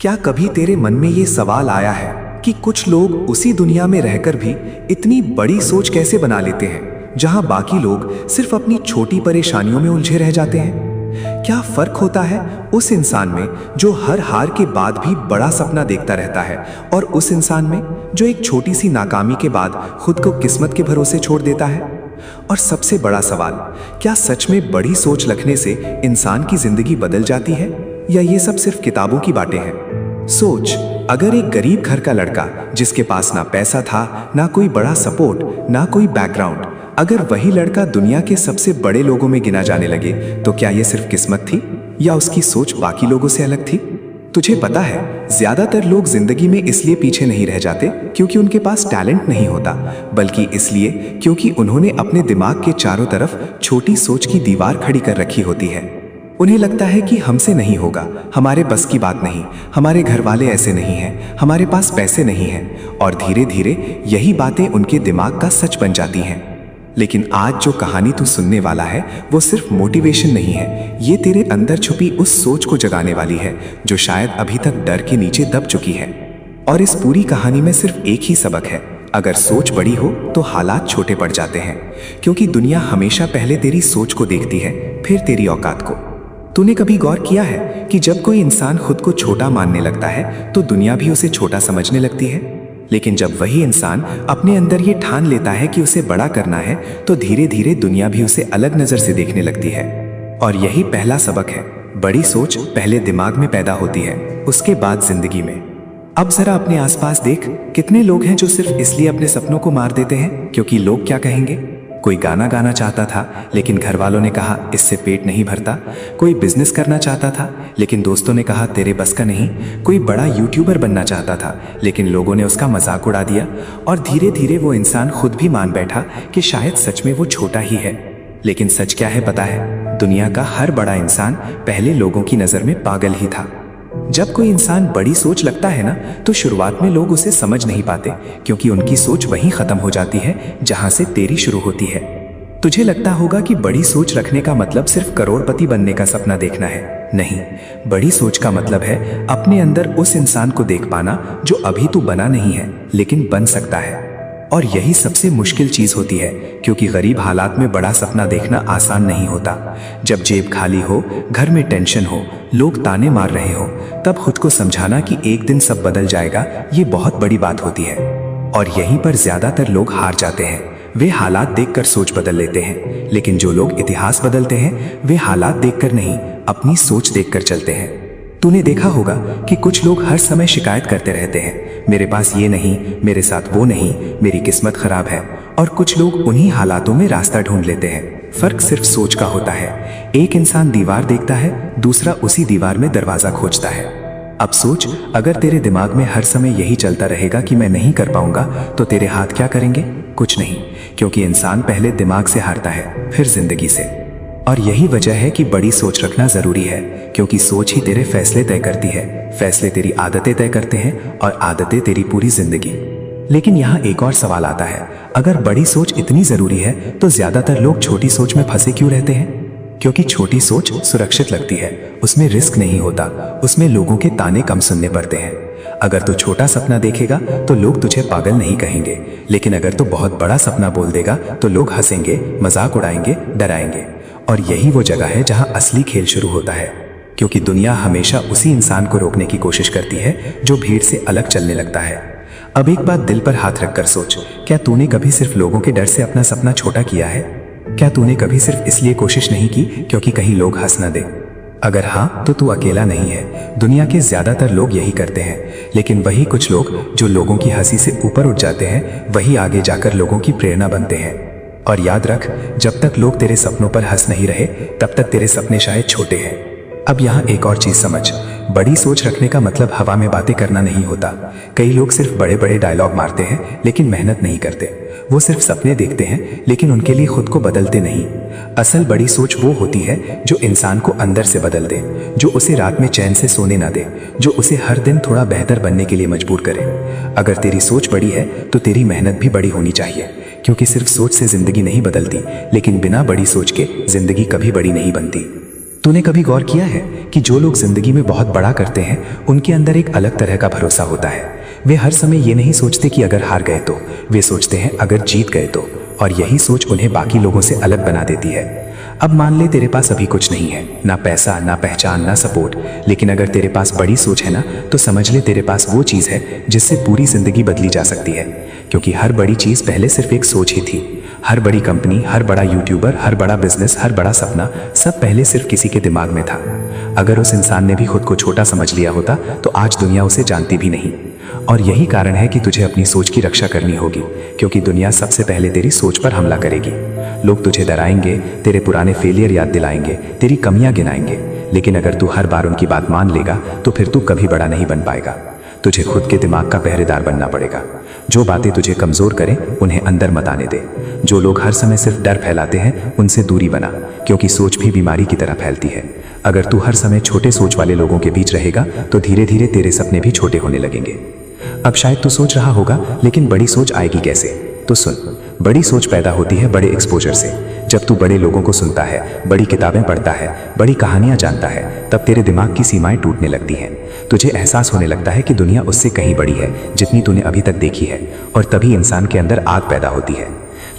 क्या कभी तेरे मन में ये सवाल आया है कि कुछ लोग उसी दुनिया में रहकर भी इतनी बड़ी सोच कैसे बना लेते हैं जहां बाकी लोग सिर्फ अपनी छोटी परेशानियों में उलझे रह जाते हैं? क्या फर्क होता है उस इंसान में जो हर हार के बाद भी बड़ा सपना देखता रहता है और उस इंसान में जो एक छोटी सी नाकामी के बाद खुद को किस्मत के भरोसे छोड़ देता है? और सबसे बड़ा सवाल, क्या सच में बड़ी सोच रखने से इंसान की जिंदगी बदल जाती है या ये सब सिर्फ किताबों की बातें हैं? सोच, अगर एक गरीब घर का लड़का जिसके पास ना पैसा था, ना कोई बड़ा सपोर्ट, ना कोई बैकग्राउंड, अगर वही लड़का दुनिया के सबसे बड़े लोगों में गिना जाने लगे तो क्या ये सिर्फ किस्मत थी या उसकी सोच बाकी लोगों से अलग थी? तुझे पता है, ज्यादातर लोग जिंदगी में इसलिए पीछे नहीं रह जाते क्योंकि उनके पास टैलेंट नहीं होता, बल्कि इसलिए क्योंकि उन्होंने अपने दिमाग के चारों तरफ छोटी सोच की दीवार खड़ी कर रखी होती है। उन्हें लगता है कि हमसे नहीं होगा, हमारे बस की बात नहीं, हमारे घर वाले ऐसे नहीं हैं, हमारे पास पैसे नहीं हैं, और धीरे धीरे यही बातें उनके दिमाग का सच बन जाती हैं। लेकिन आज जो कहानी तू सुनने वाला है वो सिर्फ मोटिवेशन नहीं है, ये तेरे अंदर छुपी उस सोच को जगाने वाली है जो शायद अभी तक डर के नीचे दब चुकी है। और इस पूरी कहानी में सिर्फ एक ही सबक है, अगर सोच बड़ी हो तो हालात छोटे पड़ जाते हैं, क्योंकि दुनिया हमेशा पहले तेरी सोच को देखती है, फिर तेरी औकात को। तूने कभी गौर किया है कि जब कोई इंसान खुद को छोटा मानने लगता है तो दुनिया भी उसे छोटा समझने लगती है, लेकिन जब वही इंसान अपने अंदर ये ठान लेता है कि उसे बड़ा करना है तो धीरे धीरे दुनिया भी उसे अलग नजर से देखने लगती है। और यही पहला सबक है, बड़ी सोच पहले दिमाग में पैदा होती है, उसके बाद जिंदगी में। अब जरा अपने आसपास देख, कितने लोग हैं जो सिर्फ इसलिए अपने सपनों को मार देते हैं क्योंकि लोग क्या कहेंगे। कोई गाना गाना चाहता था लेकिन घर वालों ने कहा इससे पेट नहीं भरता। कोई बिजनेस करना चाहता था लेकिन दोस्तों ने कहा तेरे बस का नहीं। कोई बड़ा यूट्यूबर बनना चाहता था लेकिन लोगों ने उसका मजाक उड़ा दिया। और धीरे धीरे वो इंसान खुद भी मान बैठा कि शायद सच में वो छोटा ही है। लेकिन सच क्या है पता है? दुनिया का हर बड़ा इंसान पहले लोगों की नजर में पागल ही था। जब कोई इंसान बड़ी सोच लगता है ना तो शुरुआत में लोग उसे समझ नहीं पाते, क्योंकि उनकी सोच वहीं खत्म हो जाती है जहां से तेरी शुरू होती है। तुझे लगता होगा कि बड़ी सोच रखने का मतलब सिर्फ करोड़पति बनने का सपना देखना है। नहीं, बड़ी सोच का मतलब है अपने अंदर उस इंसान को देख पाना जो अभी तू बना नहीं है लेकिन बन सकता है। और यही सबसे मुश्किल चीज होती है, क्योंकि गरीब हालात में बड़ा सपना देखना आसान नहीं होता। जब जेब खाली हो, घर में टेंशन हो, लोग ताने मार रहे हो, तब खुद को समझाना कि एक दिन सब बदल जाएगा, ये बहुत बड़ी बात होती है। और यहीं पर ज्यादातर लोग हार जाते हैं। वे हालात देखकर सोच बदल लेते हैं, लेकिन जो लोग इतिहास बदलते हैं वे हालात देखकर नहीं, अपनी सोच देखकर चलते हैं। तूने देखा होगा कि कुछ लोग हर समय शिकायत करते रहते हैं, मेरे पास ये नहीं, मेरे साथ वो नहीं, मेरी किस्मत खराब है। और कुछ लोग उन्हीं हालातों में रास्ता ढूंढ लेते हैं। फर्क सिर्फ सोच का होता है। एक इंसान दीवार देखता है, दूसरा उसी दीवार में दरवाजा खोजता है। अब सोच, अगर तेरे दिमाग में हर समय यही चलता रहेगा कि मैं नहीं कर पाऊंगा, तो तेरे हाथ क्या करेंगे? कुछ नहीं, क्योंकि इंसान पहले दिमाग से हारता है, फिर जिंदगी से। और यही वजह है कि बड़ी सोच रखना जरूरी है, क्योंकि सोच ही तेरे फैसले तय करती है, फैसले तेरी आदतें तय करते हैं और आदतें तेरी पूरी जिंदगी। लेकिन यहाँ एक और सवाल आता है, अगर बड़ी सोच इतनी जरूरी है तो ज्यादातर लोग छोटी सोच में फंसे क्यों रहते हैं? क्योंकि छोटी सोच सुरक्षित लगती है, उसमें रिस्क नहीं होता, उसमें लोगों के ताने कम सुनने पड़ते हैं। अगर तू छोटा सपना देखेगा तो लोग तुझे पागल नहीं कहेंगे, लेकिन अगर तू बहुत बड़ा सपना बोल देगा तो लोग हंसेंगे, मजाक उड़ाएंगे, डराएंगे। और यही वो जगह है जहां असली खेल शुरू होता है, क्योंकि दुनिया हमेशा उसी इंसान को रोकने की कोशिश करती है जो भीड़ से अलग चलने लगता है। अब एक बात दिल पर हाथ रखकर सोच, क्या तूने कभी सिर्फ लोगों के डर से अपना सपना छोटा किया है? क्या तूने कभी सिर्फ इसलिए कोशिश नहीं की क्योंकि कहीं लोग हंस न दे? अगर हाँ, तो तू अकेला नहीं है। दुनिया के ज्यादातर लोग यही करते हैं, लेकिन वही कुछ लोग जो लोगों की हंसी से ऊपर उठ जाते हैं, वही आगे जाकर लोगों की प्रेरणा बनते हैं। और याद रख, जब तक लोग तेरे सपनों पर हंस नहीं रहे तब तक तेरे सपने शायद छोटे हैं। अब यहाँ एक और चीज समझ, बड़ी सोच रखने का मतलब हवा में बातें करना नहीं होता। कई लोग सिर्फ बड़े बड़े डायलॉग मारते हैं लेकिन मेहनत नहीं करते। वो सिर्फ सपने देखते हैं लेकिन उनके लिए खुद को बदलते नहीं। असल बड़ी सोच वो होती है जो इंसान को अंदर से बदल दे, जो उसे रात में चैन से सोने ना दे, जो उसे हर दिन थोड़ा बेहतर बनने के लिए मजबूर करे। अगर तेरी सोच बड़ी है तो तेरी मेहनत भी बड़ी होनी चाहिए, क्योंकि सिर्फ सोच से जिंदगी नहीं बदलती, लेकिन बिना बड़ी सोच के जिंदगी कभी बड़ी नहीं बनती। तूने कभी गौर किया है कि जो लोग जिंदगी में बहुत बड़ा करते हैं उनके अंदर एक अलग तरह का भरोसा होता है। वे हर समय ये नहीं सोचते कि अगर हार गए तो, वे सोचते हैं अगर जीत गए तो। और यही सोच उन्हें बाकी लोगों से अलग बना देती है। अब मान ले तेरे पास अभी कुछ नहीं है, ना पैसा, ना पहचान, ना सपोर्ट, लेकिन अगर तेरे पास बड़ी सोच है ना, तो समझ ले तेरे पास वो चीज़ है जिससे पूरी जिंदगी बदली जा सकती है। क्योंकि हर बड़ी चीज़ पहले सिर्फ एक सोच ही थी। हर बड़ी कंपनी, हर बड़ा यूट्यूबर, हर बड़ा बिजनेस, हर बड़ा सपना, सब पहले सिर्फ किसी के दिमाग में था। अगर उस इंसान ने भी खुद को छोटा समझ लिया होता तो आज दुनिया उसे जानती भी नहीं। और यही कारण है कि तुझे अपनी सोच की रक्षा करनी होगी, क्योंकि दुनिया सबसे पहले तेरी सोच पर हमला करेगी। लोग तुझे डराएंगे, तेरे पुराने फेलियर याद दिलाएंगे, तेरी कमियां गिनाएंगे, लेकिन अगर तू हर बार उनकी बात मान लेगा तो फिर तू कभी बड़ा नहीं बन पाएगा। तुझे खुद के दिमाग का पहरेदार बनना पड़ेगा। जो बातें तुझे कमजोर करें उन्हें अंदर मत आने दे। जो लोग हर समय सिर्फ डर फैलाते हैं उनसे दूरी बना, क्योंकि सोच भी बीमारी की तरह फैलती है। अगर तू हर समय छोटे सोच वाले लोगों के बीच रहेगा तो धीरे धीरे तेरे सपने भी छोटे होने लगेंगे। अब शायद तू सोच रहा होगा, लेकिन बड़ी सोच आएगी कैसे? तो सुन, बड़ी सोच पैदा होती है बड़े एक्सपोजर से। जब तू बड़े लोगों को सुनता है, बड़ी किताबें पढ़ता है, बड़ी कहानियां जानता है, तब तेरे दिमाग की सीमाएं टूटने लगती हैं। तुझे एहसास होने लगता है कि दुनिया उससे कहीं बड़ी है जितनी तूने अभी तक देखी है, और तभी इंसान के अंदर आग पैदा होती है।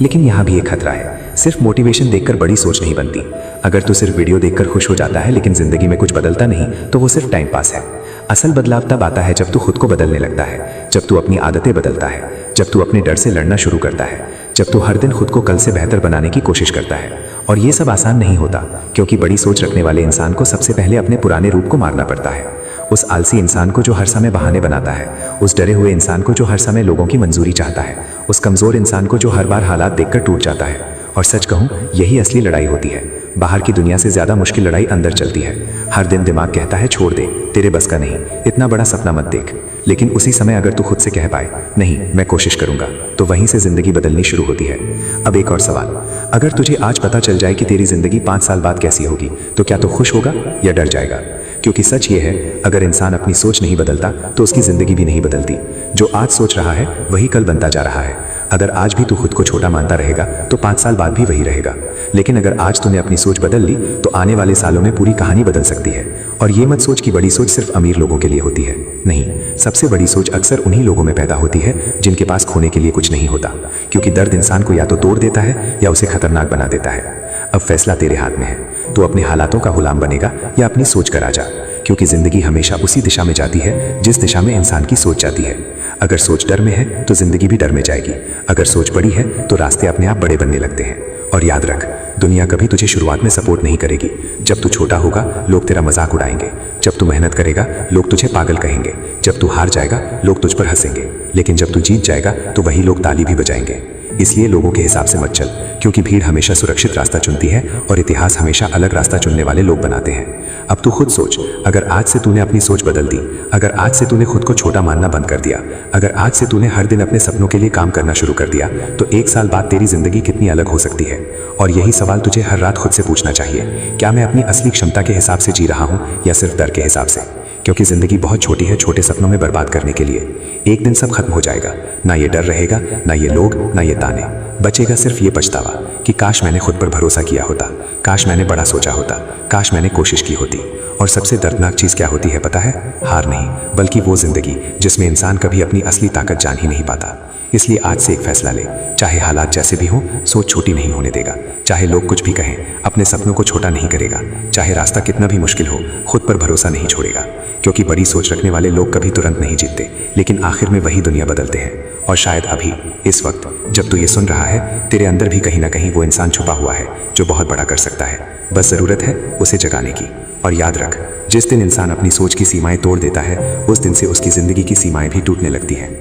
लेकिन यहाँ भी एक खतरा है। सिर्फ मोटिवेशन देखकर बड़ी सोच नहीं बनती। अगर तू सिर्फ वीडियो देखकर खुश हो जाता है लेकिन जिंदगी में कुछ बदलता नहीं, तो वो सिर्फ टाइम पास है। असल बदलाव तब आता है जब तू खुद को बदलने लगता है, जब तू अपनी आदतें बदलता है, जब तू अपने डर से लड़ना शुरू करता है, जब तू हर दिन खुद को कल से बेहतर बनाने की कोशिश करता है। और ये सब आसान नहीं होता, क्योंकि बड़ी सोच रखने वाले इंसान को सबसे पहले अपने पुराने रूप को मारना पड़ता है। उस आलसी इंसान को जो हर समय बहाने बनाता है, उस डरे हुए इंसान को जो हर समय लोगों की मंजूरी चाहता है, उस कमजोर इंसान को जो हर बार हालात देखकर टूट जाता है। और सच कहूं, यही असली लड़ाई होती है। बाहर की दुनिया से ज्यादा मुश्किल लड़ाई अंदर चलती है। हर दिन दिमाग कहता है छोड़ दे, तेरे बस का नहीं, इतना बड़ा सपना मत देख। लेकिन उसी समय अगर तू खुद से कह पाए नहीं मैं कोशिश करूंगा, तो वहीं से जिंदगी बदलनी शुरू होती है। अब एक और सवाल, अगर तुझे आज पता चल जाए कि तेरी जिंदगी 5 साल बाद कैसी होगी, तो क्या तू खुश होगा या डर जाएगा? क्योंकि सच ये है, अगर इंसान अपनी सोच नहीं बदलता तो उसकी जिंदगी भी नहीं बदलती। जो आज सोच रहा है वही कल बनता जा रहा है। अगर आज भी तू खुद को छोटा मानता रहेगा तो 5 साल बाद भी वही रहेगा। लेकिन अगर आज तूने अपनी सोच बदल ली तो आने वाले सालों में पूरी कहानी बदल सकती है। और ये मत सोच कि बड़ी सोच सिर्फ अमीर लोगों के लिए होती है। नहीं, सबसे बड़ी सोच अक्सर उन्हीं लोगों में पैदा होती है जिनके पास खोने के लिए कुछ नहीं होता। क्योंकि दर्द इंसान को या तो तोड़ देता है या उसे खतरनाक बना देता है। अब फैसला तेरे हाथ में है, तो अपने हालातों का गुलाम बनेगा या अपनी सोच का राजा। क्योंकि जिंदगी हमेशा उसी दिशा में जाती है जिस दिशा में इंसान की सोच जाती है। अगर सोच डर में है तो जिंदगी भी डर में जाएगी। अगर सोच बड़ी है तो रास्ते अपने आप बड़े बनने लगते हैं। और याद रख, दुनिया कभी तुझे शुरुआत में सपोर्ट नहीं करेगी। जब तू छोटा होगा लोग तेरा मजाक उड़ाएंगे, जब तू मेहनत करेगा लोग तुझे पागल कहेंगे, जब तू हार जाएगा लोग तुझ पर हंसेंगे, लेकिन जब तू जीत जाएगा तो वही लोग ताली भी बजाएंगे। इसलिए लोगों के हिसाब से मत चल, क्योंकि भीड़ हमेशा सुरक्षित रास्ता चुनती है और इतिहास हमेशा अलग रास्ता चुनने वाले लोग बनाते हैं। अब तू खुद सोच, अगर आज से तूने अपनी सोच बदल दी, अगर आज से तूने खुद को छोटा मानना बंद कर दिया, अगर आज से तूने हर दिन अपने सपनों के लिए काम करना शुरू कर दिया, तो 1 साल बाद तेरी जिंदगी कितनी अलग हो सकती है। और यही सवाल तुझे हर रात खुद से पूछना चाहिए, क्या मैं अपनी असली क्षमता के हिसाब से जी रहा हूँ या सिर्फ डर के हिसाब से? क्योंकि जिंदगी बहुत छोटी है छोटे सपनों में बर्बाद करने के लिए। एक दिन सब खत्म हो जाएगा, ना ये डर रहेगा, ना ये लोग, ना ये ताने। बचेगा सिर्फ ये पछतावा कि काश मैंने खुद पर भरोसा किया होता, काश मैंने बड़ा सोचा होता, काश मैंने कोशिश की होती। और सबसे दर्दनाक चीज क्या होती है पता है? हार नहीं, बल्कि वो जिंदगी जिसमें इंसान कभी अपनी असली ताकत जान ही नहीं पाता। इसलिए आज से एक फैसला ले, चाहे हालात जैसे भी हों, सोच छोटी नहीं होने देगा। चाहे लोग कुछ भी कहें, अपने सपनों को छोटा नहीं करेगा। चाहे रास्ता कितना भी मुश्किल हो, खुद पर भरोसा नहीं छोड़ेगा। क्योंकि बड़ी सोच रखने वाले लोग कभी तुरंत नहीं जीतते, लेकिन आखिर में वही दुनिया बदलते हैं। और शायद अभी इस वक्त जब तू ये सुन रहा है, तेरे अंदर भी कहीं ना कहीं वो इंसान छुपा हुआ है जो बहुत बड़ा कर सकता है। बस जरूरत है उसे जगाने की। और याद रख, जिस दिन इंसान अपनी सोच की सीमाएं तोड़ देता है, उस दिन से उसकी जिंदगी की सीमाएं भी टूटने लगती हैं।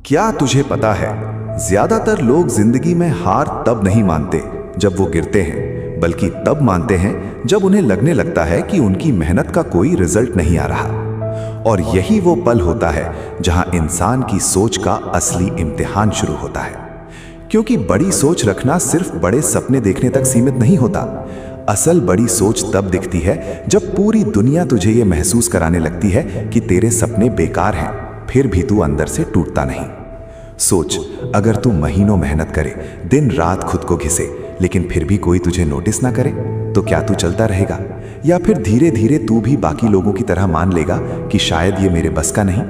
क्या तुझे पता है, ज्यादातर लोग जिंदगी में हार तब नहीं मानते जब वो गिरते हैं, बल्कि तब मानते हैं जब उन्हें लगने लगता है कि उनकी मेहनत का कोई रिजल्ट नहीं आ रहा। और यही वो पल होता है जहां इंसान की सोच का असली इम्तिहान शुरू होता है। क्योंकि बड़ी सोच रखना सिर्फ बड़े सपने देखने तक सीमित नहीं होता। असल बड़ी सोच तब दिखती है जब पूरी दुनिया तुझे ये महसूस कराने लगती है कि तेरे सपने बेकार हैं, फिर भी तू अंदर से टूटता नहीं। सोच, अगर तू महीनों मेहनत करे, दिन रात खुद को घिसे, लेकिन फिर भी कोई तुझे नोटिस ना करे, तो क्या तू चलता रहेगा? या फिर धीरे धीरे तू भी बाकी लोगों की तरह मान लेगा कि शायद ये मेरे बस का नहीं?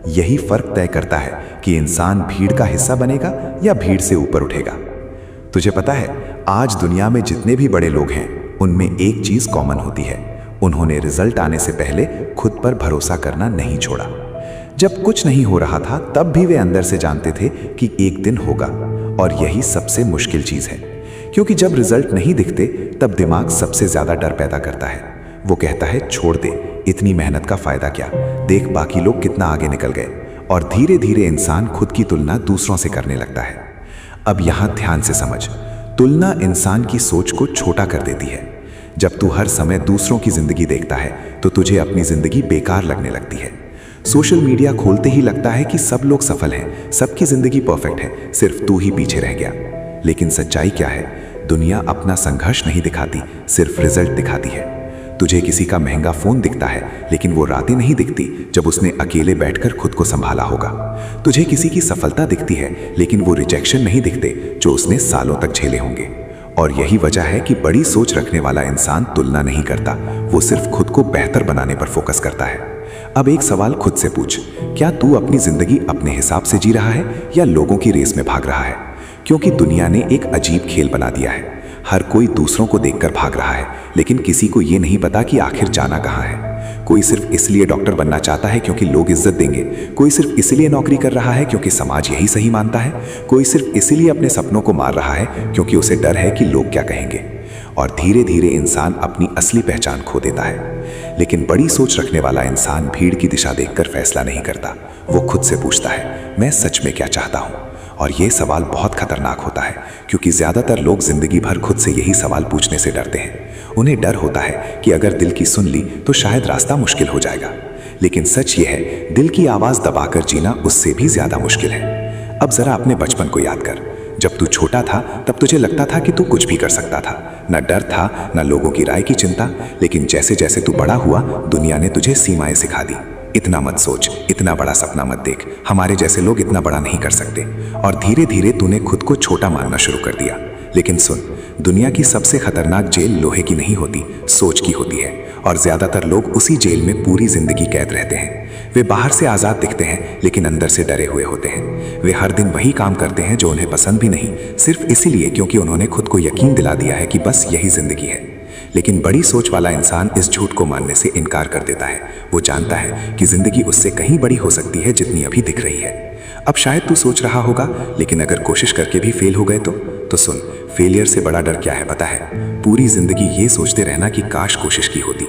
यही फर्क तय करता है कि इंसान भीड़ का हिस्सा बनेगा या भीड़ से ऊपर उठेगा। तुझे पता है, आज दुनिया में जितने भी बड़े लोग हैं उनमें एक चीज कॉमन होती है, उन्होंने रिजल्ट आने से पहले खुद पर भरोसा करना नहीं छोड़ा। जब कुछ नहीं हो रहा था तब भी वे अंदर से जानते थे कि एक दिन होगा, और यही सबसे मुश्किल चीज है, क्योंकि जब रिजल्ट नहीं दिखते तब दिमाग सबसे ज्यादा डर पैदा करता है। वो कहता है छोड़ दे, इतनी मेहनत का फायदा क्या, देख बाकी लोग कितना आगे निकल गए। और धीरे धीरे इंसान खुद की तुलना दूसरों से करने लगता है। अब यहां ध्यान से समझ, तुलना इंसान की सोच को छोटा कर देती है। जब तू हर समय दूसरों की जिंदगी देखता है तो तुझे अपनी जिंदगी बेकार लगने लगती है। सोशल मीडिया खोलते ही लगता है कि सब लोग सफल हैं, सबकी जिंदगी परफेक्ट है, सिर्फ तू ही पीछे रह गया। लेकिन सच्चाई क्या है? दुनिया अपना संघर्ष नहीं दिखाती, सिर्फ रिजल्ट दिखाती है। तुझे किसी का महंगा फोन दिखता है, लेकिन वो रातें नहीं दिखती जब उसने अकेले बैठकर खुद को संभाला होगा। तुझे किसी की सफलता दिखती है, लेकिन वो रिजेक्शन नहीं दिखते जो उसने सालों तक झेले होंगे। और यही वजह है कि बड़ी सोच रखने वाला इंसान तुलना नहीं करता, वो सिर्फ खुद को बेहतर बनाने पर फोकस करता है। अब एक सवाल खुद से पूछ, क्या तू अपनी जिंदगी अपने हिसाब से जी रहा है या लोगों की रेस में भाग रहा है? क्योंकि दुनिया ने एक अजीब खेल बना दिया है। हर कोई दूसरों को देखकर भाग रहा है, लेकिन किसी को ये नहीं पता कि आखिर जाना कहाँ है। कोई सिर्फ इसलिए डॉक्टर बनना चाहता है क्योंकि लोग इज्जत देंगे, कोई सिर्फ इसलिए नौकरी कर रहा है क्योंकि समाज यही सही मानता है, कोई सिर्फ इसलिए अपने सपनों को मार रहा है क्योंकि उसे डर है कि लोग क्या कहेंगे। और धीरे धीरे इंसान अपनी असली पहचान खो देता है। लेकिन बड़ी सोच रखने वाला इंसान भीड़ की दिशा देखकर फैसला नहीं करता, वो खुद से पूछता है, मैं सच में क्या चाहता हूँ? और ये सवाल बहुत खतरनाक होता है, क्योंकि ज्यादातर लोग जिंदगी भर खुद से यही सवाल पूछने से डरते हैं। उन्हें डर होता है कि अगर दिल की सुन ली तो शायद रास्ता मुश्किल हो जाएगा। लेकिन सच ये है, दिल की आवाज दबाकर जीना उससे भी ज्यादा मुश्किल है। अब जरा अपने बचपन को याद कर। जब तू छोटा था तब तुझे लगता था कि तू कुछ भी कर सकता था, न डर था न लोगों की राय की चिंता। लेकिन जैसे जैसे तू बड़ा हुआ, दुनिया ने तुझे सीमाएं सिखा दी। इतना मत सोच, इतना बड़ा सपना मत देख, हमारे जैसे लोग इतना बड़ा नहीं कर सकते। और धीरे धीरे तूने खुद को छोटा मानना शुरू कर दिया। लेकिन सुन, दुनिया की सबसे खतरनाक जेल लोहे की नहीं होती, सोच की होती है। और ज्यादातर लोग उसी जेल में पूरी जिंदगी कैद रहते हैं। वे बाहर से आजाद दिखते हैं, लेकिन अंदर से डरे हुए होते हैं। वे हर दिन वही काम करते हैं जो उन्हें पसंद भी नहीं, सिर्फ इसीलिए क्योंकि उन्होंने खुद को यकीन दिला दिया है कि बस यही जिंदगी है। लेकिन बड़ी सोच वाला इंसान इस झूठ को मानने से इनकार कर देता है। वो जानता है कि जिंदगी उससे कहीं बड़ी हो सकती है जितनी अभी दिख रही है। अब शायद तू सोच रहा होगा, लेकिन अगर कोशिश करके भी फेल हो गए तो सुन, फेलियर से बड़ा डर क्या है पता है? पूरी जिंदगी ये सोचते रहना कि काश कोशिश की होती।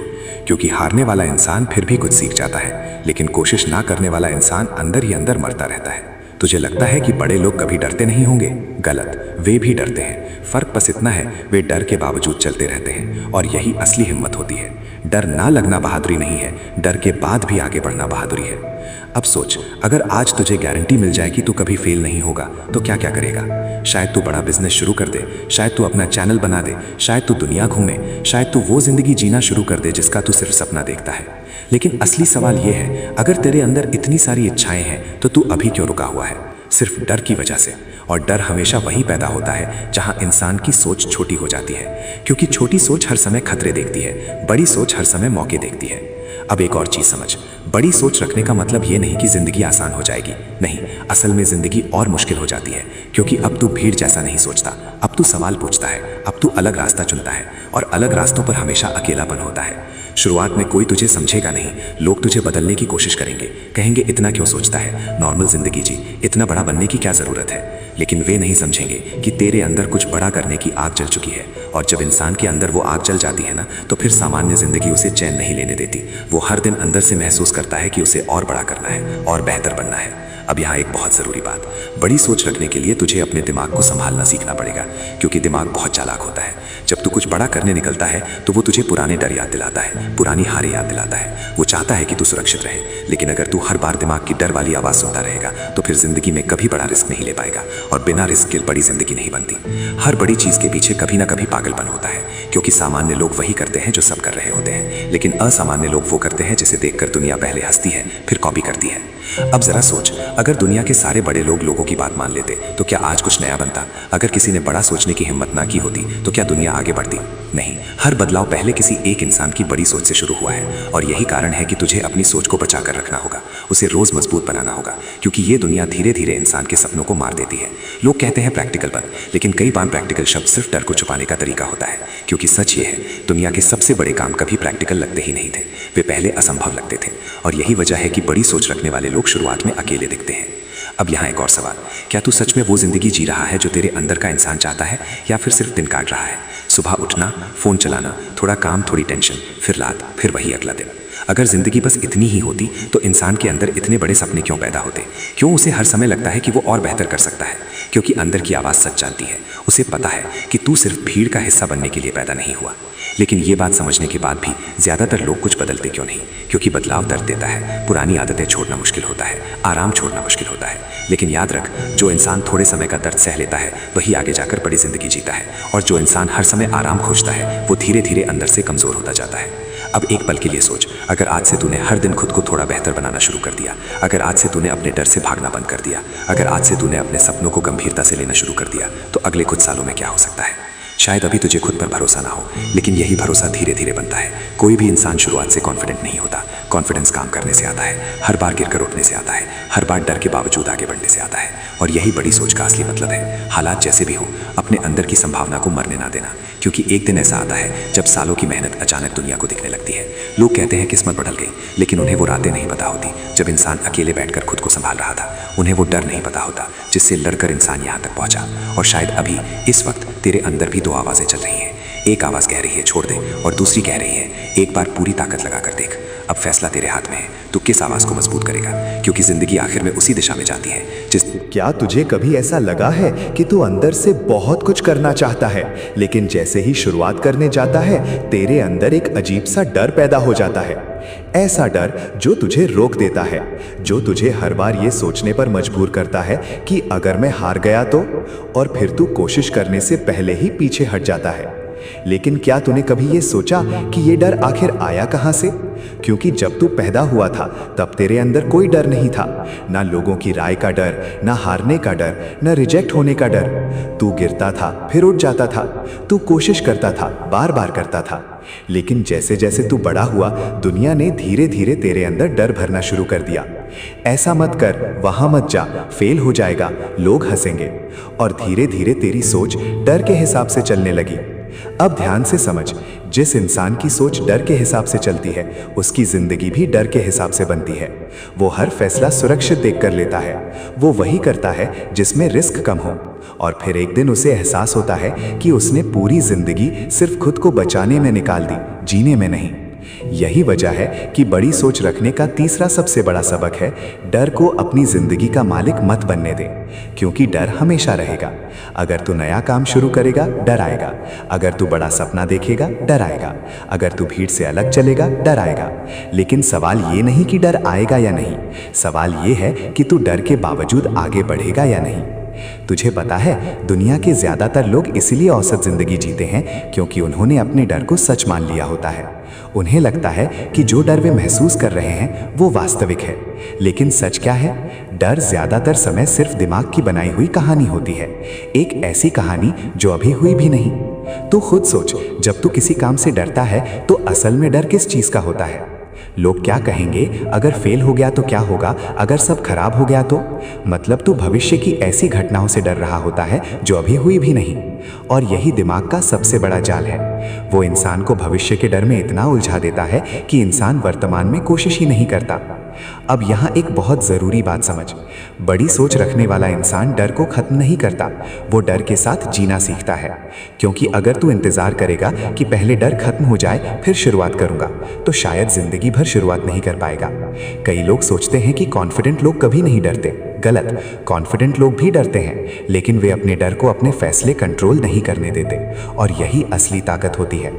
क्योंकि हारने वाला इंसान फिर भी कुछ सीख जाता है, लेकिन कोशिश ना करने वाला इंसान अंदर ही अंदर मरता रहता है। तुझे लगता है कि बड़े लोग कभी डरते नहीं होंगे? गलत, वे भी डरते हैं। फर्क बस इतना है, वे डर के बावजूद चलते रहते हैं। और यही असली हिम्मत होती है। डर ना लगना बहादुरी नहीं है, डर के बाद भी आगे बढ़ना बहादुरी है। अब सोच, अगर आज तुझे गारंटी मिल जाए कि तू कभी फेल नहीं होगा, तो क्या क्या करेगा? शायद तू बड़ा बिजनेस शुरू कर दे, शायद तू अपना चैनल बना दे, शायद तू दुनिया घूमे, शायद तू वो जिंदगी जीना शुरू कर दे जिसका तू सिर्फ सपना देखता है। लेकिन असली सवाल ये है, अगर तेरे अंदर इतनी सारी इच्छाएं हैं तो तू अभी क्यों रुका हुआ है? सिर्फ डर की वजह से। और डर हमेशा वहीं पैदा होता है जहां इंसान की सोच छोटी हो जाती है। क्योंकि छोटी सोच हर समय खतरे देखती है, बड़ी सोच हर समय मौके देखती है। अब एक और चीज समझ, बड़ी सोच रखने का मतलब ये नहीं कि जिंदगी आसान हो जाएगी। नहीं, असल में जिंदगी और मुश्किल हो जाती है। क्योंकि अब तू भीड़ जैसा नहीं सोचता, अब तू सवाल पूछता है, अब तू अलग रास्ता चुनता है। और अलग रास्तों पर हमेशा अकेलापन होता है। शुरुआत में कोई तुझे समझेगा नहीं, लोग तुझे बदलने की कोशिश करेंगे, कहेंगे इतना क्यों सोचता है, नॉर्मल जिंदगी जी, इतना बड़ा बनने की क्या जरूरत है। लेकिन वे नहीं समझेंगे कि तेरे अंदर कुछ बड़ा करने की आग जल चुकी है। और जब इंसान के अंदर वो आग जल जाती है ना, तो फिर सामान्य जिंदगी उसे चैन नहीं लेने देती। वो हर दिन अंदर से महसूस करता है कि उसे और बड़ा करना है और बेहतर बनना है। अब यहाँ एक बहुत ज़रूरी बात, बड़ी सोच रखने के लिए तुझे अपने दिमाग को संभालना सीखना पड़ेगा। क्योंकि दिमाग बहुत चालाक होता है। जब तू कुछ बड़ा करने निकलता है तो वो तुझे पुराने डर याद दिलाता है, पुरानी हारें याद दिलाता है। वो चाहता है कि तू सुरक्षित रहे। लेकिन अगर तू हर बार दिमाग की डर वाली आवाज़ सुनता रहेगा तो फिर जिंदगी में कभी बड़ा रिस्क नहीं ले पाएगा। और बिना रिस्क के बड़ी जिंदगी नहीं बनती। हर बड़ी चीज़ के पीछे कभी ना कभी पागलपन होता है। क्योंकि सामान्य लोग वही करते हैं जो सब कर रहे होते हैं, लेकिन असामान्य लोग वो करते हैं जिसे देखकर दुनिया पहले हंसती है फिर कॉपी करती है। अब जरा सोच, अगर दुनिया के सारे बड़े लोग लोगों की बात मान लेते तो क्या आज कुछ नया बनता? अगर किसी ने बड़ा सोचने की हिम्मत ना की होती तो क्या दुनिया आगे बढ़ती? नहीं, हर बदलाव पहले किसी एक इंसान की बड़ी सोच से शुरू हुआ है, और यही कारण है कि तुझे अपनी सोच को बचा कर रखना होगा, उसे रोज मजबूत बनाना होगा, क्योंकि ये दुनिया धीरे धीरे इंसान के सपनों को मार देती है। लोग कहते हैं प्रैक्टिकल बन, लेकिन कई बार प्रैक्टिकल शब्द सिर्फ डर को छुपाने का तरीका होता है, क्योंकि सच ये है, दुनिया के सबसे बड़े काम कभी प्रैक्टिकल लगते ही नहीं थे, वे पहले असंभव लगते थे। और यही वजह है कि बड़ी सोच रखने वाले लोग शुरुआत में अकेले दिखते हैं। अब यहाँ एक और सवाल, क्या तू सच में वो जिंदगी जी रहा है जो तेरे अंदर का इंसान चाहता है, या फिर सिर्फ दिन काट रहा है? सुबह उठना, फोन चलाना, थोड़ा काम थोड़ी टेंशन, फिर रात, फिर वही अगला दिन। अगर जिंदगी बस इतनी ही होती तो इंसान के अंदर इतने बड़े सपने क्यों पैदा होते? क्यों उसे हर समय लगता है कि वो और बेहतर कर सकता है? क्योंकि अंदर की आवाज़ सच जानती है, उसे पता है कि तू सिर्फ भीड़ का हिस्सा बनने के लिए पैदा नहीं हुआ। लेकिन ये बात समझने के बाद भी ज़्यादातर लोग कुछ बदलते क्यों नहीं? क्योंकि बदलाव दर्द देता है, पुरानी आदतें छोड़ना मुश्किल होता है, आराम छोड़ना मुश्किल होता है। लेकिन याद रख, जो इंसान थोड़े समय का दर्द सह लेता है वही आगे जाकर बड़ी जिंदगी जीता है, और जो इंसान हर समय आराम खोजता है वो धीरे धीरे अंदर से कमज़ोर होता जाता है। अब एक पल के लिए सोच, अगर आज से तूने हर दिन खुद को थोड़ा बेहतर बनाना शुरू कर दिया, अगर आज से तूने अपने डर से भागना बंद कर दिया, अगर आज से तूने अपने सपनों को गंभीरता से लेना शुरू कर दिया, तो अगले कुछ सालों में क्या हो सकता है? शायद अभी तुझे खुद पर भरोसा ना हो, लेकिन यही भरोसा धीरे धीरे बनता है। कोई भी इंसान शुरुआत से कॉन्फिडेंट नहीं होता। कॉन्फिडेंस काम करने से आता है, हर बार गिरकर उठने से आता है, हर बार डर के बावजूद आगे बढ़ने से आता है। और यही बड़ी सोच का असली मतलब है। हालात जैसे भी हो, अपने अंदर की संभावना को मरने ना देना, क्योंकि एक दिन ऐसा आता है जब सालों की मेहनत अचानक दुनिया को दिखने लगती है। लोग कहते हैं किस्मत बदल गई, लेकिन उन्हें वो रातें नहीं पता होती जब इंसान अकेले बैठकर खुद को संभाल रहा था। उन्हें वो डर नहीं पता होता जिससे लड़कर इंसान यहाँ तक पहुंचा। और शायद अभी इस वक्त तेरे अंदर भी दो आवाज़ें चल रही हैं। एक आवाज़ कह रही है छोड़ दे, और दूसरी कह रही है एक बार पूरी ताकत लगा कर देख। अब फैसला तेरे हाथ में है, तू किस आवाज़ को मजबूत करेगा, क्योंकि जिंदगी आखिर में उसी दिशा में जाती है जिस। क्या तुझे कभी ऐसा लगा है कि तू अंदर से बहुत कुछ करना चाहता है, लेकिन जैसे ही शुरुआत करने जाता है तेरे अंदर एक अजीब सा डर पैदा हो जाता है? ऐसा डर जो तुझे रोक देता है, जो तुझे हर बार ये सोचने पर मजबूर करता है कि अगर मैं हार गया तो, और फिर तू कोशिश करने से पहले ही पीछे हट जाता है। लेकिन क्या तूने कभी ये सोचा कि ये डर आखिर आया कहाँ से? क्योंकि जब तू पैदा हुआ था तब तेरे अंदर कोई डर नहीं था, ना लोगों की राय का डर, ना हारने का डर, ना रिजेक्ट होने का डर। तू गिरता था फिर उठ जाता था, तू कोशिश करता था, बार बार करता था। लेकिन जैसे जैसे तू बड़ा हुआ, दुनिया ने धीरे धीरे तेरे अंदर डर भरना शुरू कर दिया। ऐसा मत कर, वहां मत जा, फेल हो जाएगा, लोग हंसेंगे। और धीरे धीरे तेरी सोच डर के हिसाब से चलने लगी। अब ध्यान से समझ, जिस इंसान की सोच डर के हिसाब से चलती है उसकी जिंदगी भी डर के हिसाब से बनती है। वो हर फैसला सुरक्षित देखकर लेता है, वो वही करता है जिसमें रिस्क कम हो। और फिर एक दिन उसे एहसास होता है कि उसने पूरी जिंदगी सिर्फ खुद को बचाने में निकाल दी, जीने में नहीं। यही वजह है कि बड़ी सोच रखने का तीसरा सबसे बड़ा सबक है, डर को अपनी जिंदगी का मालिक मत बनने दे, क्योंकि डर हमेशा रहेगा। अगर तू नया काम शुरू करेगा, डर आएगा। अगर तू बड़ा सपना देखेगा, डर आएगा। अगर तू भीड़ से अलग चलेगा, डर आएगा। लेकिन सवाल ये नहीं कि डर आएगा या नहीं, सवाल ये है कि तू डर के बावजूद आगे बढ़ेगा या नहीं। तुझे पता है, दुनिया के ज्यादातर लोग इसीलिए औसत जिंदगी जीते हैं क्योंकि उन्होंने अपने डर को सच मान लिया होता है। उन्हें लगता है कि जो डर वे महसूस कर रहे हैं वो वास्तविक है। लेकिन सच क्या है? डर ज्यादातर समय सिर्फ दिमाग की बनाई हुई कहानी होती है, एक ऐसी कहानी जो अभी हुई भी नहीं। तू खुद सोच, जब तू किसी काम से डरता है तो असल में डर किस चीज का होता है? लोग क्या कहेंगे, अगर फेल हो गया तो क्या होगा, अगर सब खराब हो गया तो? मतलब तू भविष्य की ऐसी घटनाओं से डर रहा होता है जो अभी हुई भी नहीं। और यही दिमाग का सबसे बड़ा जाल है। वो इंसान को भविष्य के डर में इतना उलझा देता है कि इंसान वर्तमान में कोशिश ही नहीं करता। अब यहाँ एक बहुत ज़रूरी बात समझ, बड़ी सोच रखने वाला इंसान डर को खत्म नहीं करता, वो डर के साथ जीना सीखता है। क्योंकि अगर तू इंतज़ार करेगा कि पहले डर खत्म हो जाए फिर शुरुआत करूँगा, तो शायद ज़िंदगी भर शुरुआत नहीं कर पाएगा। कई लोग सोचते हैं कि कॉन्फिडेंट लोग कभी नहीं डरते। गलत, कॉन्फिडेंट लोग भी डरते हैं, लेकिन वे अपने डर को अपने फैसले कंट्रोल नहीं करने देते। और यही असली ताकत होती है।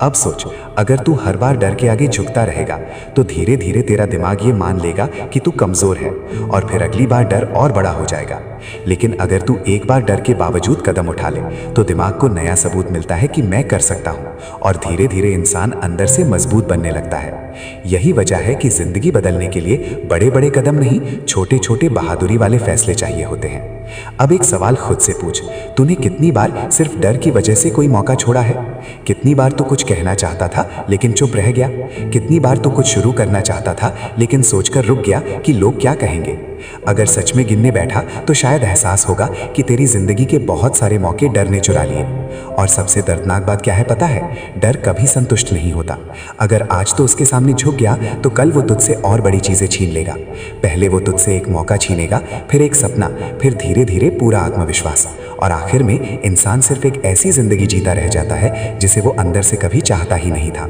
अब सोच, अगर तू हर बार डर के आगे झुकता रहेगा तो धीरे धीरे तेरा दिमाग ये मान लेगा कि तू कमजोर है और फिर अगली बार डर और बड़ा हो जाएगा। लेकिन अगर तू एक बार डर के बावजूद कदम उठा ले तो दिमाग को नया सबूत मिलता है कि मैं कर सकता हूँ और धीरे धीरे इंसान अंदर से मजबूत बनने लगता है। यही वजह है कि जिंदगी बदलने के लिए बड़े बड़े कदम नहीं, छोटे छोटे बहादुरी वाले फैसले चाहिए होते हैं। अब एक सवाल खुद से पूछ, तूने कितनी बार सिर्फ डर की वजह से कोई मौका छोड़ा है? कितनी बार तू कुछ कहना चाहता था लेकिन चुप रह गया? कितनी बार तू कुछ शुरू करना चाहता था लेकिन सोचकर रुक गया कि लोग क्या कहेंगे? अगर सच में गिनने बैठा तो शायद एहसास होगा कि तेरी जिंदगी के बहुत सारे मौके डर ने चुरा लिए। और सबसे दर्दनाक बात क्या है पता है? डर कभी संतुष्ट नहीं होता। अगर आज तो उसके सामने झुक गया तो कल वो तुझसे और बड़ी चीजें छीन लेगा। पहले वो तुझसे एक मौका छीनेगा, फिर एक सपना, फिर धीरे धीरे पूरा आत्मविश्वास, और आखिर में इंसान सिर्फ एक ऐसी जिंदगी जीता रह जाता है जिसे वो अंदर से कभी चाहता ही नहीं था।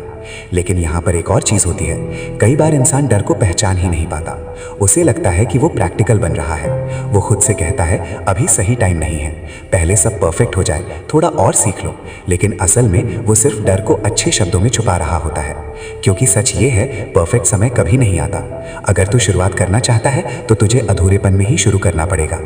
लेकिन यहाँ पर एक और चीज होती है, कई बार इंसान डर को पहचान ही नहीं पाता। उसे लगता है कि वो प्रैक्टिकल बन रहा है। वो खुद से कहता है अभी सही टाइम नहीं है, पहले सब परफेक्ट हो जाए, थोड़ा और सीख लो। लेकिन असल में वो सिर्फ डर को अच्छे शब्दों में छुपा रहा होता है, क्योंकि सच ये है, परफेक्ट समय कभी नहीं आता। अगर तू शुरुआत करना चाहता है तो तुझे अधूरेपन में ही शुरू करना पड़ेगा।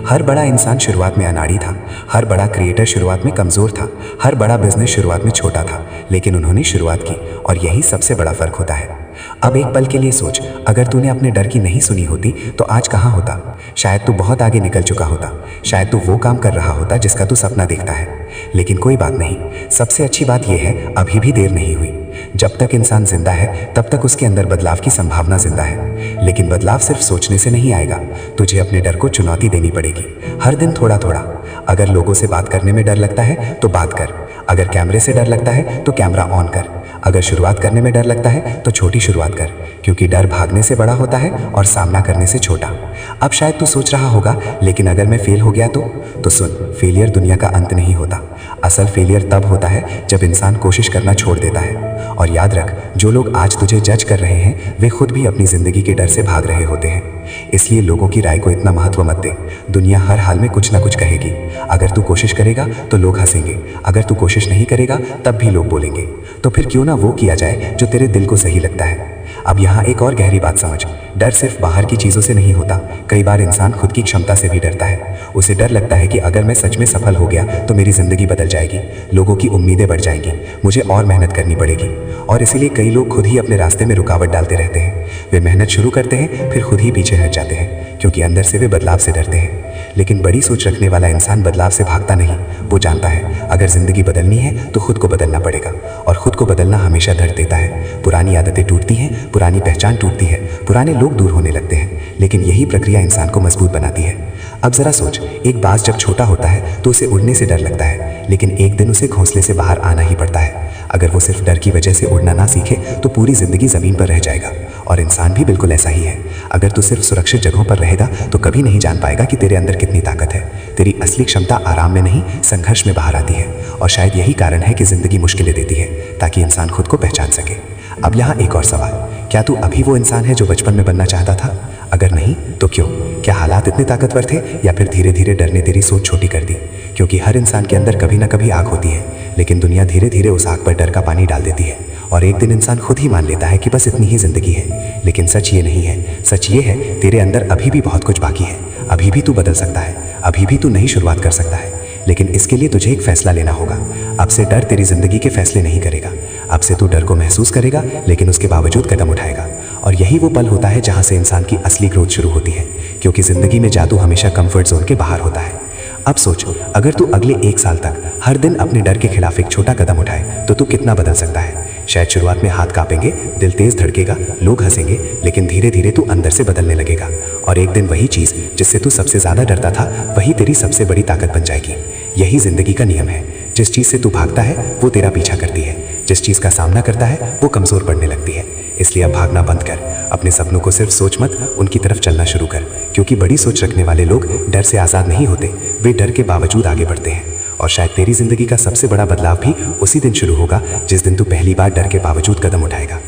हर बड़ा इंसान शुरुआत में अनाड़ी था, हर बड़ा क्रिएटर शुरुआत में कमजोर था, हर बड़ा बिजनेस शुरुआत में छोटा था, लेकिन उन्होंने शुरुआत की, और यही सबसे बड़ा फर्क होता है। अब एक पल के लिए सोच, अगर तूने अपने डर की नहीं सुनी होती तो आज कहाँ होता? शायद तू बहुत आगे निकल चुका होता, शायद तू वो काम कर रहा होता जिसका तू सपना देखता है। लेकिन कोई बात नहीं, सबसे अच्छी बात यह है, अभी भी देर नहीं हुई। जब तक इंसान जिंदा है तब तक उसके अंदर बदलाव की संभावना जिंदा है। लेकिन बदलाव सिर्फ सोचने से नहीं आएगा, तुझे अपने डर को चुनौती देनी पड़ेगी, हर दिन थोड़ा थोड़ा। अगर लोगों से बात करने में डर लगता है तो बात कर, अगर कैमरे से डर लगता है तो कैमरा ऑन कर, अगर शुरुआत करने में डर लगता है तो छोटी शुरुआत कर, क्योंकि डर भागने से बड़ा होता है और सामना करने से छोटा। अब शायद तू सोच रहा होगा, लेकिन अगर मैं फेल हो गया तो सुन, फेलियर दुनिया का अंत नहीं होता। असल फेलियर तब होता है जब इंसान कोशिश करना छोड़ देता है। और याद रख, जो लोग आज तुझे जज कर रहे हैं वे खुद भी अपनी जिंदगी के डर से भाग रहे होते हैं। इसलिए लोगों की राय को इतना महत्व मत दे। दुनिया हर हाल में कुछ ना कुछ कहेगी। अगर तू कोशिश करेगा तो लोग हंसेंगे, अगर तू कोशिश नहीं करेगा तब भी लोग बोलेंगे। तो फिर क्यों ना वो किया जाए जो तेरे दिल को सही लगता है। अब यहाँ एक और गहरी बात समझ, डर सिर्फ बाहर की चीज़ों से नहीं होता। कई बार इंसान खुद की क्षमता से भी डरता है। उसे डर लगता है कि अगर मैं सच में सफल हो गया तो मेरी ज़िंदगी बदल जाएगी, लोगों की उम्मीदें बढ़ जाएंगी, मुझे और मेहनत करनी पड़ेगी। और इसीलिए कई लोग खुद ही अपने रास्ते में रुकावट डालते रहते हैं। वे मेहनत शुरू करते हैं फिर खुद ही पीछे हट जाते हैं, क्योंकि अंदर से वे बदलाव से डरते हैं। लेकिन बड़ी सोच रखने वाला इंसान बदलाव से भागता नहीं, वो जानता है अगर ज़िंदगी बदलनी है तो खुद को बदलना पड़ेगा, और खुद को बदलना हमेशा दर्द देता है। पुरानी आदतें टूटती हैं, पुरानी पहचान टूटती है, पुराने लोग दूर होने लगते हैं, लेकिन यही प्रक्रिया इंसान को मजबूत बनाती है। अब जरा सोच, एक बाज जब छोटा होता है तो उसे उड़ने से डर लगता है, लेकिन एक दिन उसे घोंसले से बाहर आना ही पड़ता है। अगर वो सिर्फ डर की वजह से उड़ना ना सीखे तो पूरी जिंदगी जमीन पर रह जाएगा। और इंसान भी बिल्कुल ऐसा ही है। अगर तू सिर्फ सुरक्षित जगहों पर रहेगा तो कभी नहीं जान पाएगा कि तेरे अंदर कितनी ताकत है। तेरी असली क्षमता आराम में नहीं, संघर्ष में बाहर आती है। और शायद यही कारण है कि जिंदगी मुश्किलें देती है, ताकि इंसान खुद को पहचान सके। अब यहाँ एक और सवाल, क्या तू अभी वो इंसान है जो बचपन में बनना चाहता था? अगर नहीं तो क्यों? क्या हालात इतने ताकतवर थे, या फिर धीरे धीरे डर ने तेरी सोच छोटी कर दी? क्योंकि हर इंसान के अंदर कभी ना कभी आग होती है, लेकिन दुनिया धीरे धीरे उस आग पर डर का पानी डाल देती है, और एक दिन इंसान खुद ही मान लेता है कि बस इतनी ही जिंदगी है। लेकिन सच ये नहीं है। सच ये है, तेरे अंदर अभी भी बहुत कुछ बाकी है। अभी भी तू बदल सकता है, अभी भी तू नई शुरुआत कर सकता है। लेकिन इसके लिए तुझे एक फैसला लेना होगा। अब से डर तेरी जिंदगी के फैसले नहीं करेगा। अब से तू डर को महसूस करेगा, लेकिन उसके बावजूद कदम उठाएगा। और यही वो पल होता है जहां से इंसान की असली ग्रोथ शुरू होती है, क्योंकि जिंदगी में जादू हमेशा कंफर्ट जोन के बाहर होता है। अब सोच, अगर तू अगले 1 साल तक हर दिन अपने डर के खिलाफ एक छोटा कदम उठाए तो तू कितना बदल सकता है। शायद शुरुआत में हाथ कांपेंगे, दिल तेज धड़केगा, लोग हंसेंगे, लेकिन धीरे धीरे तू अंदर से बदलने लगेगा। और एक दिन वही चीज़ जिससे तू सबसे ज़्यादा डरता था वही तेरी सबसे बड़ी ताकत बन जाएगी। यही जिंदगी का नियम है। जिस चीज़ से तू भागता है वो तेरा पीछा करती है, जिस चीज़ का सामना करता है वो कमज़ोर पड़ने लगती है। इसलिए अब भागना बंद कर, अपने सपनों को सिर्फ सोच मत, उनकी तरफ चलना शुरू कर। क्योंकि बड़ी सोच रखने वाले लोग डर से आज़ाद नहीं होते, वे डर के बावजूद आगे बढ़ते हैं। और शायद तेरी जिंदगी का सबसे बड़ा बदलाव भी उसी दिन शुरू होगा जिस दिन तू पहली बार डर के बावजूद कदम उठाएगा।